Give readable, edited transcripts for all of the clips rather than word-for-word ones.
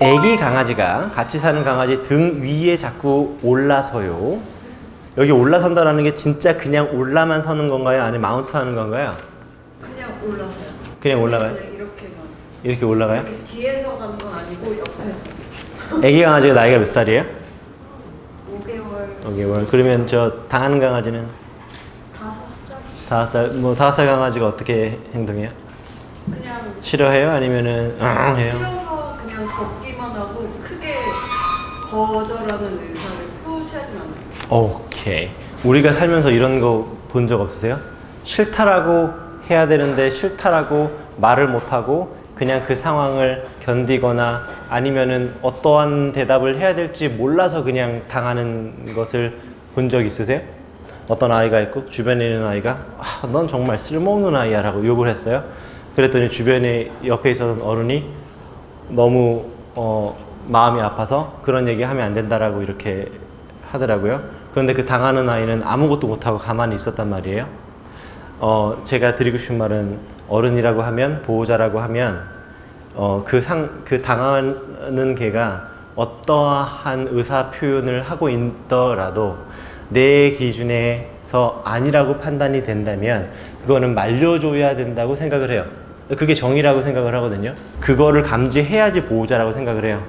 애기 강아지가 같이 사는 강아지 등 위에 자꾸 올라서요. 여기 올라선다라는 게 진짜 그냥 올라만 서는 건가요? 아니면 마운트 하는 건가요? 그냥 올라서요. 그냥 올라가요? 그냥 이렇게만. 이렇게 올라가요? 이렇게 뒤에서 가는 건 아니고 옆에서. 애기 강아지가 나이가 몇 살이에요? 5개월, 5개월. 그러면 저 당하는 강아지는 5살. 5살. 뭐 5살 강아지가 어떻게 행동해요? 그냥 싫어해요? 아니면은 해요? 싫어서 그냥 걷기만 하고 크게 거절하는 의사를 표시하진 않아요. 오케이. 우리가 살면서 이런 거 본 적 없으세요? 싫다라고 해야 되는데 싫다라고 말을 못하고 그냥 그 상황을 견디거나 아니면은 어떠한 대답을 해야 될지 몰라서 그냥 당하는 것을 본 적 있으세요? 어떤 아이가 있고 주변에 있는 아이가 넌 정말 쓸모없는 아이야 라고 욕을 했어요. 그랬더니 주변에 옆에 있었던 어른이 너무 마음이 아파서 그런 얘기 하면 안 된다라고 이렇게 하더라고요. 그런데 그 당하는 아이는 아무것도 못하고 가만히 있었단 말이에요. 제가 드리고 싶은 말은 어른이라고 하면, 보호자라고 하면 그 당하는 개가 어떠한 의사 표현을 하고 있더라도 내 기준에서 아니라고 판단이 된다면 그거는 말려줘야 된다고 생각을 해요. 그게 정의라고 생각을 하거든요. 그거를 감지해야지 보호자라고 생각을 해요.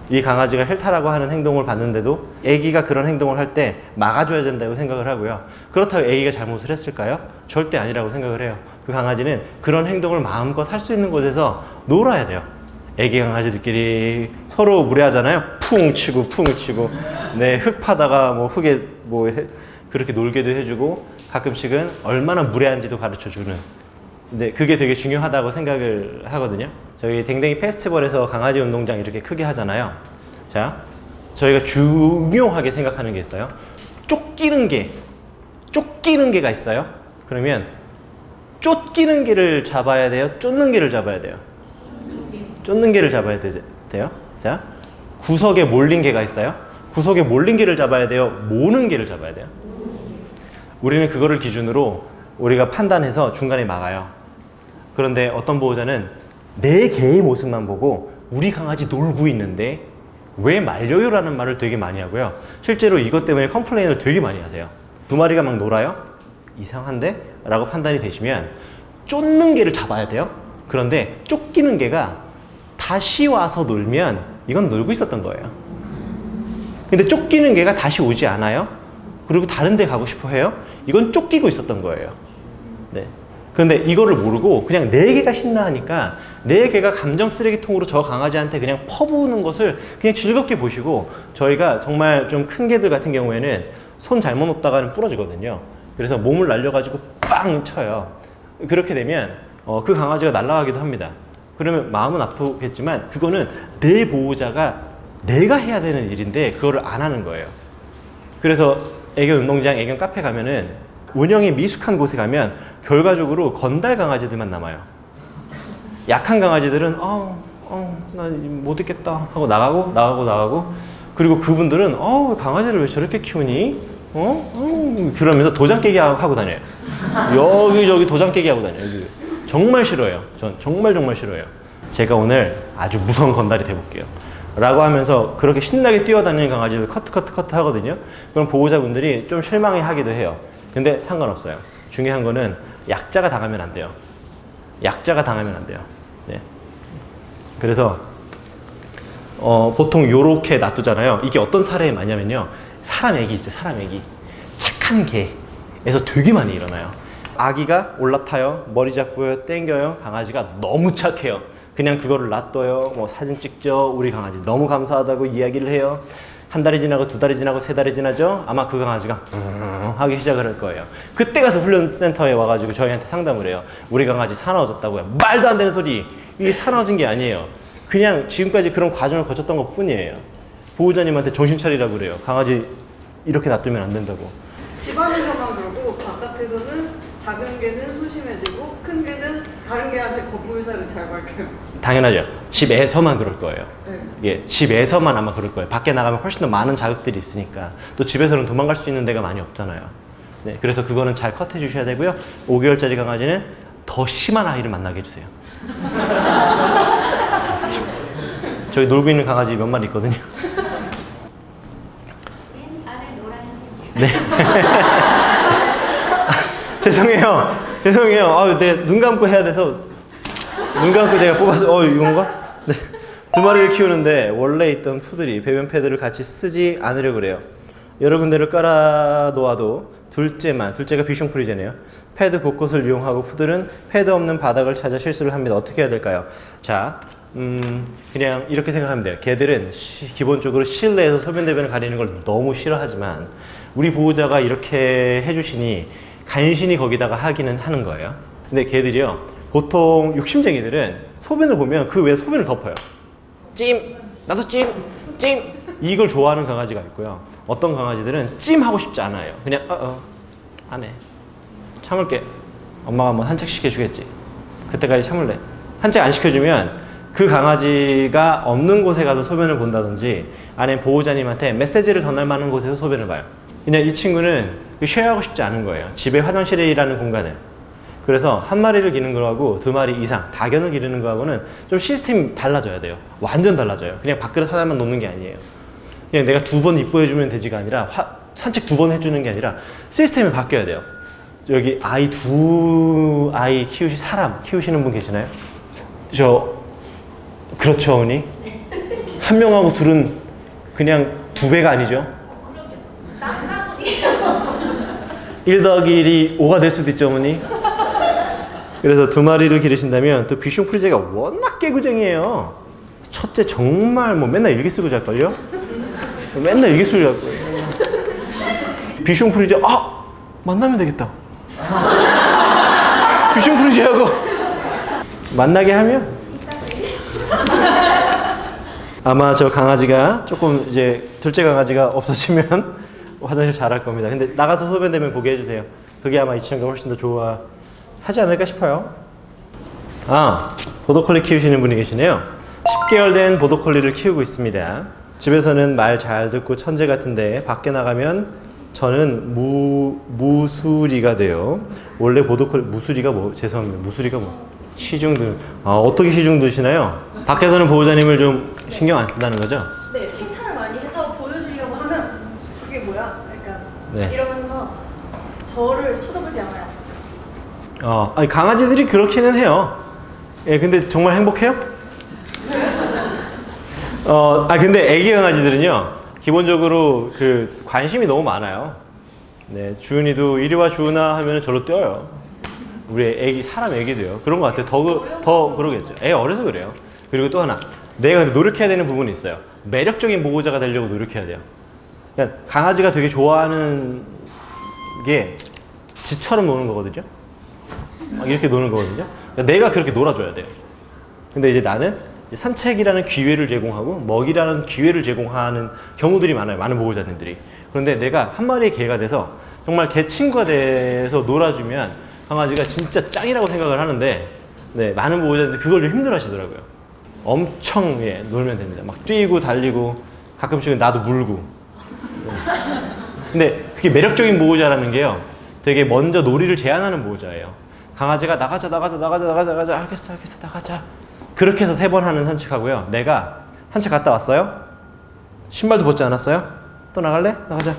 이 강아지가 헬타라고 하는 행동을 봤는데도 애기가 그런 행동을 할 때 막아줘야 된다고 생각을 하고요. 그렇다고 애기가 잘못을 했을까요? 절대 아니라고 생각을 해요. 그 강아지는 그런 행동을 마음껏 할 수 있는 곳에서 놀아야 돼요. 애기 강아지들끼리 서로 무례하잖아요. 풍 치고 네, 흙 파다가 뭐 흙에 그렇게 놀게도 해주고 가끔씩은 얼마나 무례한지도 가르쳐주는. 근데 그게 되게 중요하다고 생각을 하거든요. 저희 댕댕이 페스티벌에서 강아지 운동장 이렇게 크게 하잖아요. 자, 저희가 중요하게 생각하는 게 있어요. 쫓기는 개가 있어요. 그러면 쫓기는 개를 잡아야 돼요? 쫓는 개를 잡아야 돼요? 쫓는 개를 잡아야 돼요. 자, 구석에 몰린 개가 있어요. 구석에 몰린 개를 잡아야 돼요? 모는 개를 잡아야 돼요? 우리는 그거를 기준으로 우리가 판단해서 중간에 막아요. 그런데 어떤 보호자는 내 개의 모습만 보고 우리 강아지 놀고 있는데 왜 말려요라는 말을 되게 많이 하고요. 실제로 이것 때문에 컴플레인을 되게 많이 하세요. 두 마리가 막 놀아요? 이상한데? 라고 판단이 되시면 쫓는 개를 잡아야 돼요. 그런데 쫓기는 개가 다시 와서 놀면 이건 놀고 있었던 거예요. 근데 쫓기는 개가 다시 오지 않아요. 그리고 다른 데 가고 싶어 해요. 이건 쫓기고 있었던 거예요. 네. 그런데 이거를 모르고 그냥 내 개가 신나 하니까 내 개가 감정 쓰레기통으로 저 강아지한테 그냥 퍼부으는 것을 그냥 즐겁게 보시고, 저희가 정말 좀 큰 개들 같은 경우에는 손 잘못 놓다가는 부러지거든요. 그래서 몸을 날려가지고 빵 쳐요. 그렇게 되면 그 강아지가 날아가기도 합니다. 그러면 마음은 아프겠지만 그거는 내 보호자가 내가 해야 되는 일인데 그거를 안 하는 거예요. 그래서 애견 운동장, 애견 카페 가면은 운영이 미숙한 곳에 가면 결과적으로 건달 강아지들만 남아요. 약한 강아지들은 나 못 있겠다 하고 나가고 그리고 그분들은 강아지를 왜 저렇게 키우니? 그러면서 도장 깨기 하고 다녀요. 여기저기 도장 깨기 하고 다녀요. 여기. 정말 싫어요. 전 정말 싫어요. 제가 오늘 아주 무서운 건달이 돼볼게요 라고 하면서 그렇게 신나게 뛰어다니는 강아지를 커트 하거든요. 그럼 보호자분들이 좀 실망해 하기도 해요. 근데 상관없어요. 중요한 거는 약자가 당하면 안 돼요. 네. 그래서 보통 요렇게 놔두잖아요. 이게 어떤 사례에 많냐면요, 사람 애기 있죠. 사람 애기 착한 개에서 되게 많이 일어나요. 아기가 올라타요. 머리 잡고요. 땡겨요. 강아지가 너무 착해요. 그냥 그거를 놔둬요. 뭐 사진 찍죠. 우리 강아지 너무 감사하다고 이야기를 해요. 한 달이 지나고 두 달이 지나고 세 달이 지나죠. 아마 그 강아지가 하기 시작을 할 거예요. 그때 가서 훈련센터에 와가지고 저희한테 상담을 해요. 우리 강아지 사나워졌다고요. 말도 안 되는 소리. 이게 사나워진 게 아니에요. 그냥 지금까지 그런 과정을 거쳤던 것 뿐이에요. 보호자님한테 정신 차리라고 그래요. 강아지 이렇게 놔두면 안 된다고. 집안에서만 그러고 바깥에서는 작은 개는 소심해지고 큰 개는 다른 개한테 거부의사를 잘 밝혀요. 당연하죠. 집에서만 그럴 거예요. 네. 예, 집에서만 아마 그럴 거예요. 밖에 나가면 훨씬 더 많은 자극들이 있으니까. 또 집에서는 도망갈 수 있는 데가 많이 없잖아요. 네, 그래서 그거는 잘 컷해 주셔야 되고요. 5개월짜리 강아지는 더 심한 아이를 만나게 해주세요. 저기 놀고 있는 강아지 몇 마리 있거든요. 네. 죄송해요. 아, 네, 눈 감고 해야 돼서 눈 감고 제가 뽑아서 이건가? 네. 두 마리를 키우는데 원래 있던 푸들이 배변 패드를 같이 쓰지 않으려고 그래요. 여러 군데를 깔아 놓아도 둘째가 비숑풀이잖아요. 패드 곳곳을 이용하고 푸들은 패드 없는 바닥을 찾아 실수를 합니다. 어떻게 해야 될까요? 자, 그냥 이렇게 생각하면 돼요. 걔들은 기본적으로 실내에서 소변 대변을 가리는 걸 너무 싫어하지만 우리 보호자가 이렇게 해주시니 간신히 거기다가 하기는 하는 거예요. 근데 걔들이요, 보통 욕심쟁이들은 소변을 보면 그 외에 소변을 덮어요. 나도 찜 이걸 좋아하는 강아지가 있고요. 어떤 강아지들은 찜하고 싶지 않아요. 그냥 안 해. 참을게. 엄마가 한번 산책 시켜주겠지. 그때까지 참을래. 산책 안 시켜주면 그 강아지가 없는 곳에 가서 소변을 본다든지 아니면 보호자님한테 메시지를 전할 만한 곳에서 소변을 봐요. 그냥 이 친구는 쉐어하고 싶지 않은 거예요. 집에 화장실이라는 공간을. 그래서 한 마리를 기르는 거하고 두 마리 이상 다견을 기르는 거하고는 좀 시스템이 달라져야 돼요. 완전 달라져요. 그냥 밥그릇 하나만 놓는 게 아니에요. 그냥 내가 2번 이뻐해주면 되지가 아니라 산책 2번 해주는 게 아니라 시스템이 바뀌어야 돼요. 여기 두 아이 사람 키우시는 분 계시나요? 그렇죠, 어머니? 한 명하고 둘은 그냥 2배가 아니죠? 그러면 땅가물이에요. 1 더하기 1이 5가 될 수도 있죠, 어머니? 그래서 2마리를 기르신다면 또 비숑프리제가 워낙 깨구쟁이에요. 첫째 정말 맨날 일기 쓰고 잘걸요? 맨날 일기 쓰고 잘걸요. 비숑프리제 만나면 되겠다. 비숑프리제하고 만나게 하면 아마 저 강아지가 조금 이제 둘째 강아지가 없어지면 화장실 잘할 겁니다. 근데 나가서 소변되면 보게 해주세요. 그게 아마 이 친구가 훨씬 더 좋아하지 않을까 싶어요. 보더콜리 키우시는 분이 계시네요. 10개월 된 보더콜리를 키우고 있습니다. 집에서는 말 잘 듣고 천재 같은데 밖에 나가면 저는 무수리가 돼요. 원래 보더콜리 무수리가 죄송합니다. 무수리가 시중들 어떻게 시중드시나요? 밖에서는 보호자님을 좀 신경 안 쓴다는 거죠? 네, 칭찬을 많이 해서 보여주려고 하면 그게 뭐야? 약간 네. 이러면서 저를 쳐다보지 않아요. 아니, 강아지들이 그렇기는 해요. 예, 근데 정말 행복해요? 근데 애기 강아지들은요, 기본적으로 그 관심이 너무 많아요. 네, 주은이도 이리 와 주은아 하면은 저로 뛰어요. 우리 사람 애기도요. 그런 것 같아요. 더 그러겠죠. 애 어려서 그래요. 그리고 또 하나, 내가 노력해야 되는 부분이 있어요. 매력적인 보호자가 되려고 노력해야 돼요. 그러니까 강아지가 되게 좋아하는 게 지처럼 노는 거거든요. 이렇게 노는 거거든요. 그러니까 내가 그렇게 놀아줘야 돼요. 근데 이제 나는 산책이라는 기회를 제공하고 먹이라는 기회를 제공하는 경우들이 많아요. 많은 보호자님들이. 그런데 내가 한 마리의 개가 돼서 정말 개 친구가 돼서 놀아주면 강아지가 진짜 짱이라고 생각을 하는데, 네, 많은 보호자님들이 그걸 좀 힘들어 하시더라고요. 엄청 놀면 됩니다. 막 뛰고 달리고 가끔씩은 나도 물고. 네. 근데 그게 매력적인 보호자라는 게요, 되게 먼저 놀이를 제안하는 보호자예요. 강아지가 나가자 알겠어 나가자, 그렇게 해서 3번 하는 산책하고요. 내가 산책 갔다 왔어요? 신발도 벗지 않았어요? 또 나갈래? 나가자.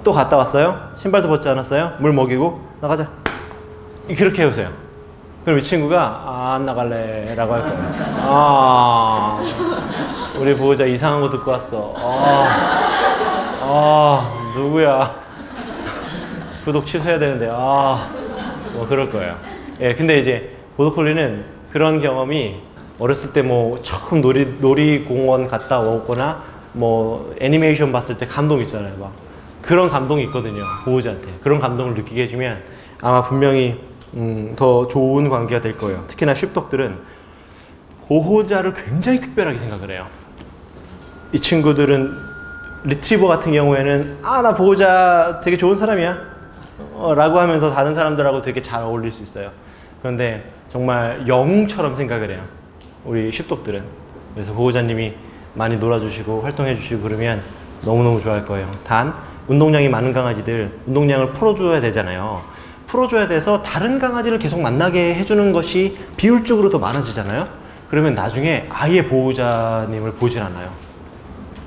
또 갔다 왔어요? 신발도 벗지 않았어요? 물 먹이고 나가자. 그렇게 해보세요. 그럼 이 친구가 안 나갈래 라고 할 거예요. 우리 보호자 이상한 거 듣고 왔어. 누구야? 구독 취소해야 되는데 뭐 그럴 거예요. 예, 근데 이제 보더콜리는 그런 경험이 어렸을 때 처음 놀이공원 갔다 오거나 애니메이션 봤을 때 감동 있잖아요. 막 그런 감동이 있거든요. 보호자한테 그런 감동을 느끼게 해주면 아마 분명히 더 좋은 관계가 될 거예요. 특히나 쉽독들은 보호자를 굉장히 특별하게 생각을 해요. 이 친구들은 리트리버 같은 경우에는 나 보호자 되게 좋은 사람이야 라고 하면서 다른 사람들하고 되게 잘 어울릴 수 있어요. 그런데 정말 영웅처럼 생각을 해요, 우리 쉽독들은. 그래서 보호자님이 많이 놀아주시고 활동해주시고 그러면 너무너무 좋아할 거예요. 단 운동량이 많은 강아지들 운동량을 풀어줘야 되잖아요. 풀어줘야 돼서 다른 강아지를 계속 만나게 해주는 것이 비율적으로 더 많아지잖아요. 그러면 나중에 아예 보호자님을 보질 않아요.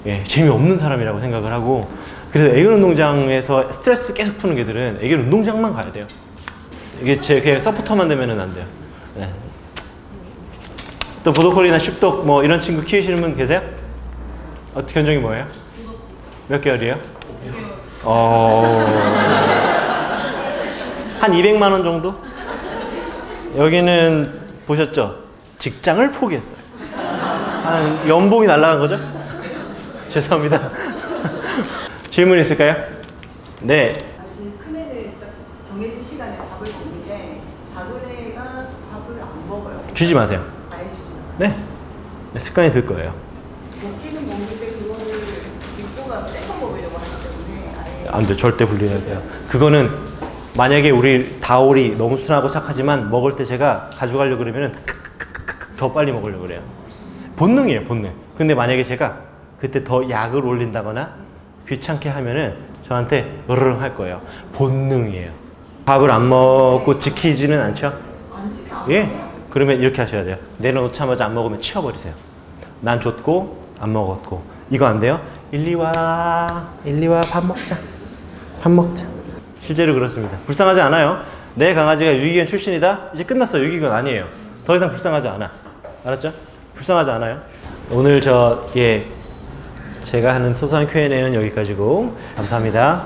예, 재미없는 사람이라고 생각을 하고. 그래서 애견 운동장에서 스트레스 계속 푸는 개들은 애견 운동장만 가야 돼요. 이게 제 그냥 서포터만 되면은 안 돼요. 네. 또 보더콜리나 씹독 뭐 이런 친구 키우시는 분 계세요? 어떻게 견종이 뭐예요? 몇 개월이에요? 한 200만 원 정도? 여기는 보셨죠? 직장을 포기했어요. 한 연봉이 날아간 거죠? 죄송합니다. 질문 있을까요? 네. 아직 큰애는 딱 정해진 시간에 밥을 먹는데 작은 애가 밥을 안 먹어요. 주지 마세요. 아예 주지 않아요. 네. 습관이 들 거예요. 먹기는 먹는데 그거를 일조가 떼서 먹으려고 하기 때문에 아예 안 돼. 절대 분리해야 돼요. 그거는 만약에 우리 다올이 너무 순하고 착하지만 먹을 때 제가 가져가려고 그러면은 더 빨리 먹으려고 그래요. 본능이에요, 본능. 근데 만약에 제가 그때 더 약을 올린다거나 귀찮게 하면은 저한테 으르릉 할 거예요. 본능이에요. 밥을 안 먹고 지키지는 않죠? 안 지켜. 예? 그러면 이렇게 하셔야 돼요. 내려놓자마자 안 먹으면 치워버리세요. 난 줬고 안 먹었고. 이거 안 돼요? 일리 와, 일리 와, 밥 먹자. 밥 먹자. 실제로 그렇습니다. 불쌍하지 않아요. 내 강아지가 유기견 출신이다? 이제 끝났어요. 유기견 아니에요. 더 이상 불쌍하지 않아. 알았죠? 불쌍하지 않아요. 오늘 제가 하는 소소한 Q&A는 여기까지고 감사합니다.